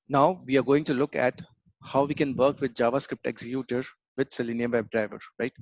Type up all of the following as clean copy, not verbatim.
Now we are going to look at how we can work with JavaScript executor with Selenium WebDriver, right?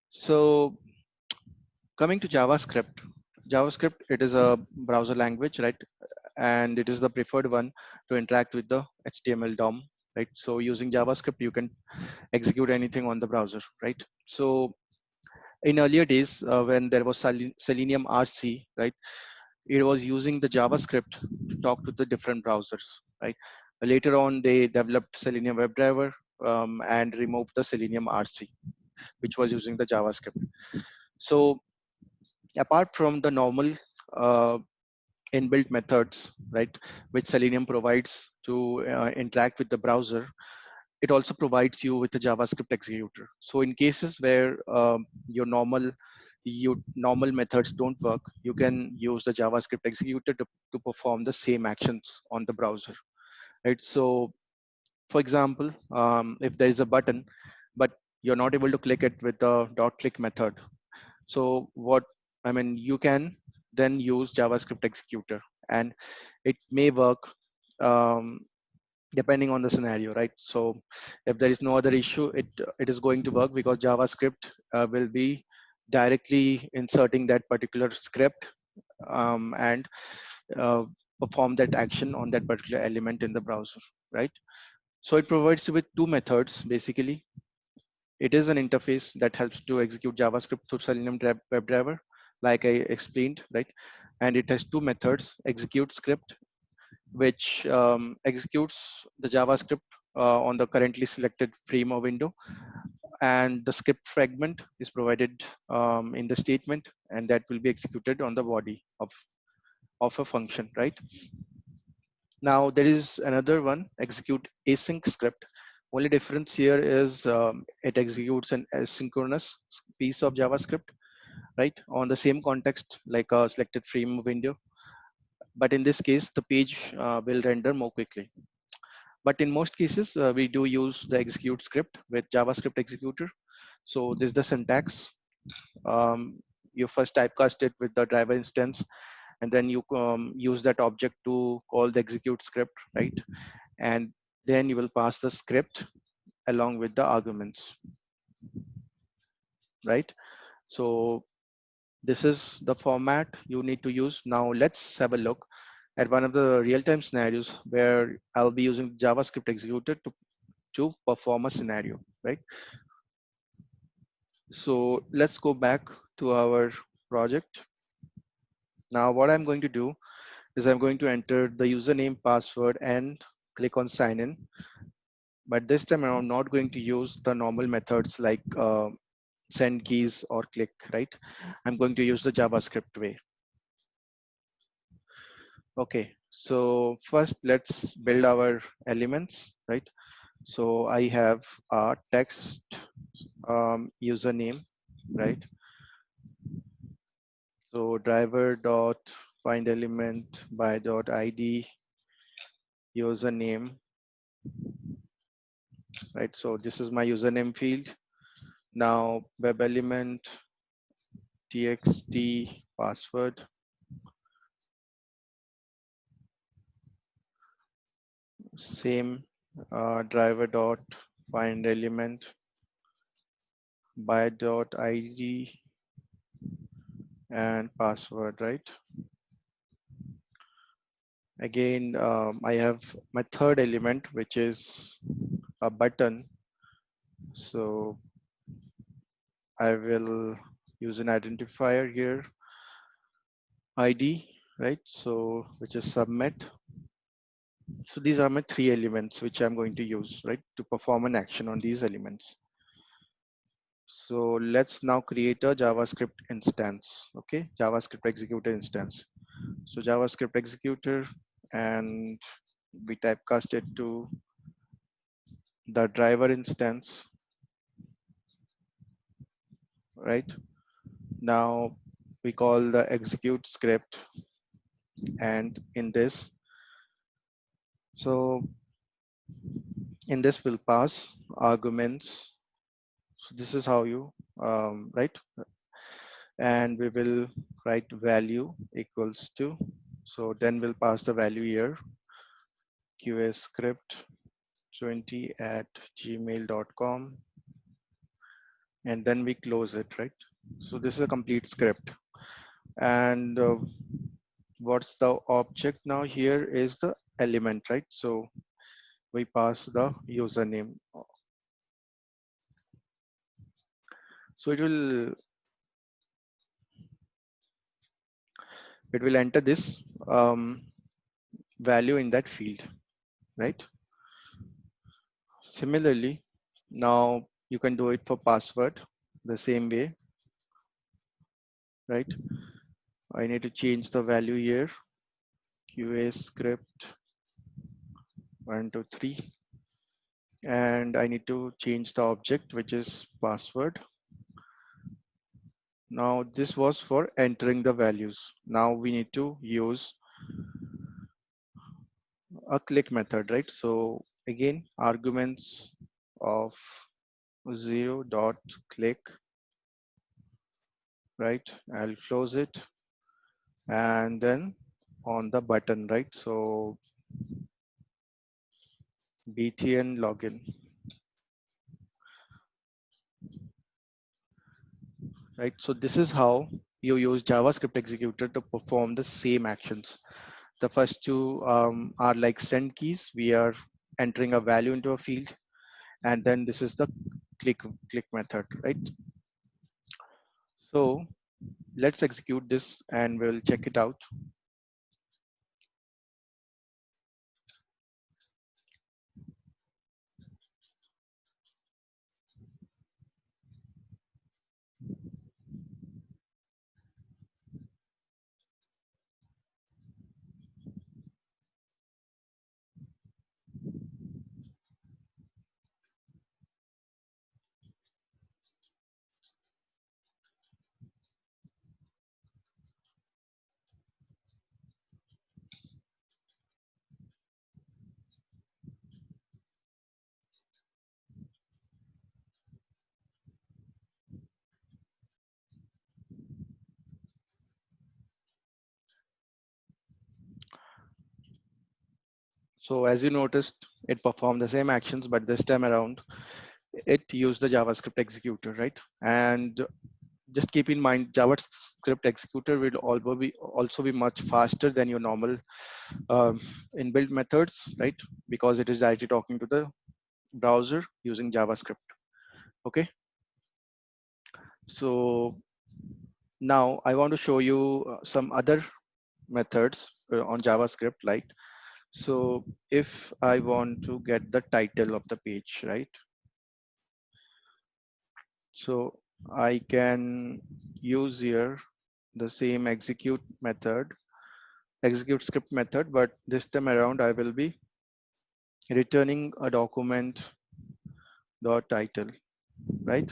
So coming to JavaScript, it is a browser language, right? And it is the preferred one to interact with the HTML DOM, right? So using JavaScript, you can execute anything on the browser, right? So in earlier days, when there was Selenium RC, right? It was using the JavaScript to talk to the different browsers, right? Later on, they developed Selenium WebDriver and removed the Selenium RC, which was using the JavaScript. So apart from the normal uh, inbuilt methods, right, which Selenium provides to interact with the browser, it also provides you with a JavaScript executor. So in cases where your normal methods don't work, you can use the JavaScript executor to perform the same actions on the browser, right? So for example, if there is a button, but you're not able to click it with the dot click method, so what I mean, you can then use JavaScript executor, and it may work um, depending on the scenario, right? So if there is no other issue, it is going to work because JavaScript will be directly inserting that particular script and uh, perform that action on that particular element in the browser, right? So it provides you with two methods basically. It is an interface that helps to execute JavaScript through Selenium WebDriver, like I explained, right? And it has two methods: execute script, which executes the JavaScript on the currently selected frame or window, and the script fragment is provided in the statement, and that will be executed on the body of a function, right? Now there is another one, execute async script. Only difference here is it executes an asynchronous piece of JavaScript, right, on the same context like a selected frame window. But in this case, the page will render more quickly. But in most cases, we do use the execute script with JavaScript executor. So this is the syntax. Um, you first typecast it with the driver instance, and then you use that object to call the execute script, right? And then you will pass the script along with the arguments, right? So this is the format you need to use. Now let's have a look at one of the real-time scenarios where I'll be using JavaScript executor to perform a scenario, right? So let's go back to our project. Now what I'm going to do is I'm going to enter the username, password, and click on sign in. But this time I'm not going to use the normal methods like send keys or click, right? I'm going to use the JavaScript way. Okay, so first let's build our elements, right? So I have a text username, right? So driver dot find element by dot id username, right? So this is my username field. Now web element txt password, same driver dot find element by dot id and password, right? Again, I have my third element, which is a button. So I will use an identifier here, ID, right? So which is submit. So these are my three elements which I'm going to use, right, to perform an action on these elements. So let's now create a JavaScript instance, okay? JavaScript executor instance. So JavaScript executor, and we typecast it to the driver instance, right? Now we call the execute script, and so in this we'll pass arguments. So this is how you right, and we will write value equals to. So then we'll pass the value here, qscript20@gmail.com, and then we close it, right? So this is a complete script. And what's the object now? Here is the element, right? So we pass the username. So it will enter this value in that field, right? Similarly, now you can do it for password the same way, right? I need to change the value here, QA script 123, and I need to change the object, which is password. Now this was for entering the values. Now we need to use a click method, right? So again, arguments of 0.click, right? I'll close it, and then on the button, right? So btn login, right? So this is how you use JavaScript executor to perform the same actions. The first two are like send keys. We are entering a value into a field, and then this is the click method, right? So let's execute this and we'll check it out. So as you noticed, it performed the same actions, but this time around, it used the JavaScript executor, right? And just keep in mind, JavaScript executor will also be much faster than your normal inbuilt methods, right? Because it is directly talking to the browser using JavaScript. Okay. So now I want to show you some other methods on JavaScript, like, so if I want to get the title of the page, right? So I can use here the same execute script method, but this time around I will be returning a document dot title, right?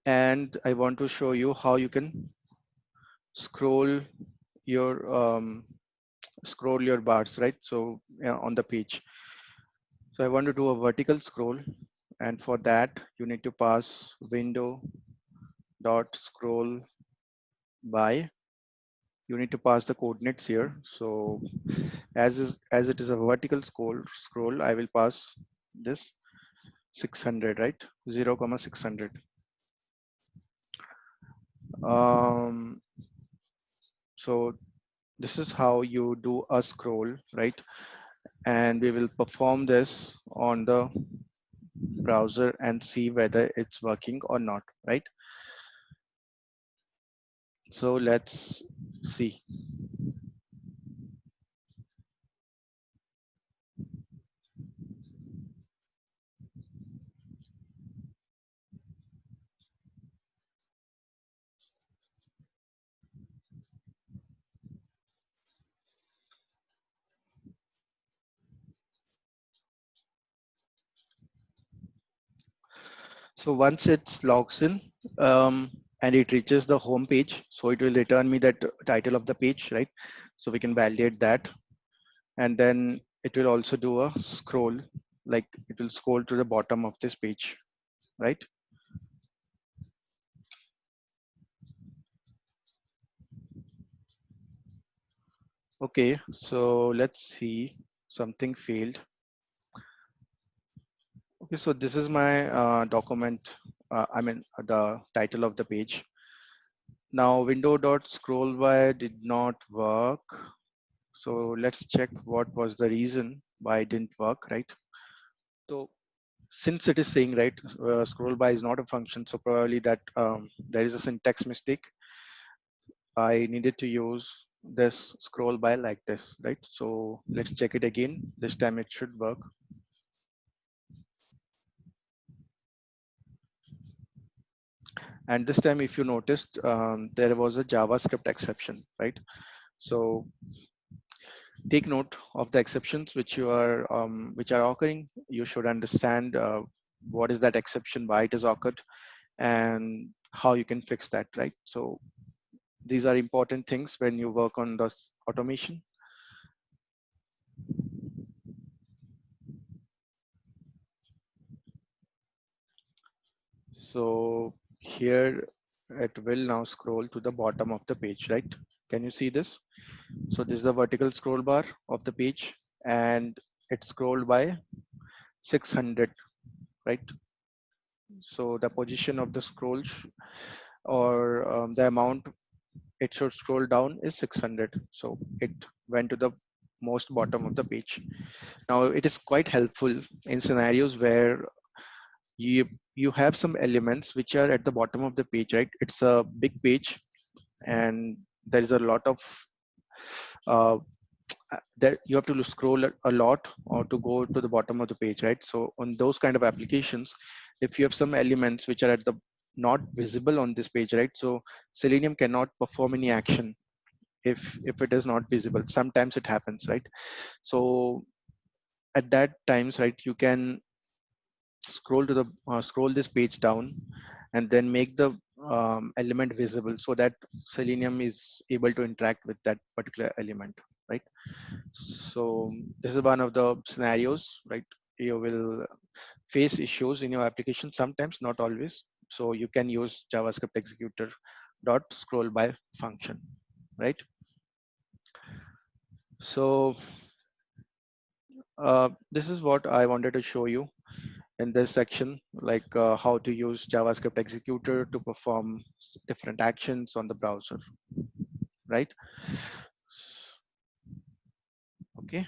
And I want to show you how you can scroll your bars, right? So on the page. So I want to do a vertical scroll, and for that you need to pass window dot scroll by. You need to pass the coordinates here. So as it is a vertical scroll, I will pass this 600, right? 0, 600. Um, so this is how you do a scroll, right? And we will perform this on the browser and see whether it's working or not, right? So let's see. So once it logs in and it reaches the home page, so it will return me that title of the page, right? So we can validate that. And then it will also do a scroll, like it will scroll to the bottom of this page, right? Okay, so let's see, something failed. Okay, so this is my document. I mean, the title of the page. Now, window dot scroll by did not work. So let's check what was the reason why it didn't work, right? So since it is saying, right, scroll by is not a function, so probably that there is a syntax mistake. I needed to use this scroll by like this, right? So let's check it again. This time it should work. And this time, if you noticed, there was a JavaScript exception, right? So take note of the exceptions which are occurring. You should understand what is that exception, why it is occurred, and how you can fix that, right? So these are important things when you work on this automation. So here it will now scroll to the bottom of the page, right? Can you see this? So this is the vertical scroll bar of the page, and it's scrolled by 600, right? So the position of the scroll or the amount it should scroll down is 600. So it went to the most bottom of the page. Now it is quite helpful in scenarios where you you have some elements which are at the bottom of the page, right? It's a big page and there is a lot of uh, that you have to scroll a lot or to go to the bottom of the page, right? So on those kind of applications, if you have some elements which are at the not visible on this page, right? So Selenium cannot perform any action if it is not visible. Sometimes it happens, right? So at that times, right, you can scroll this page down and then make the element visible so that Selenium is able to interact with that particular element, right? So this is one of the scenarios, right? You will face issues in your application sometimes, not always. So you can use JavaScript executor dot scroll by function, right? So this is what I wanted to show you in this section, like how to use JavaScript executor to perform different actions on the browser, right? Okay.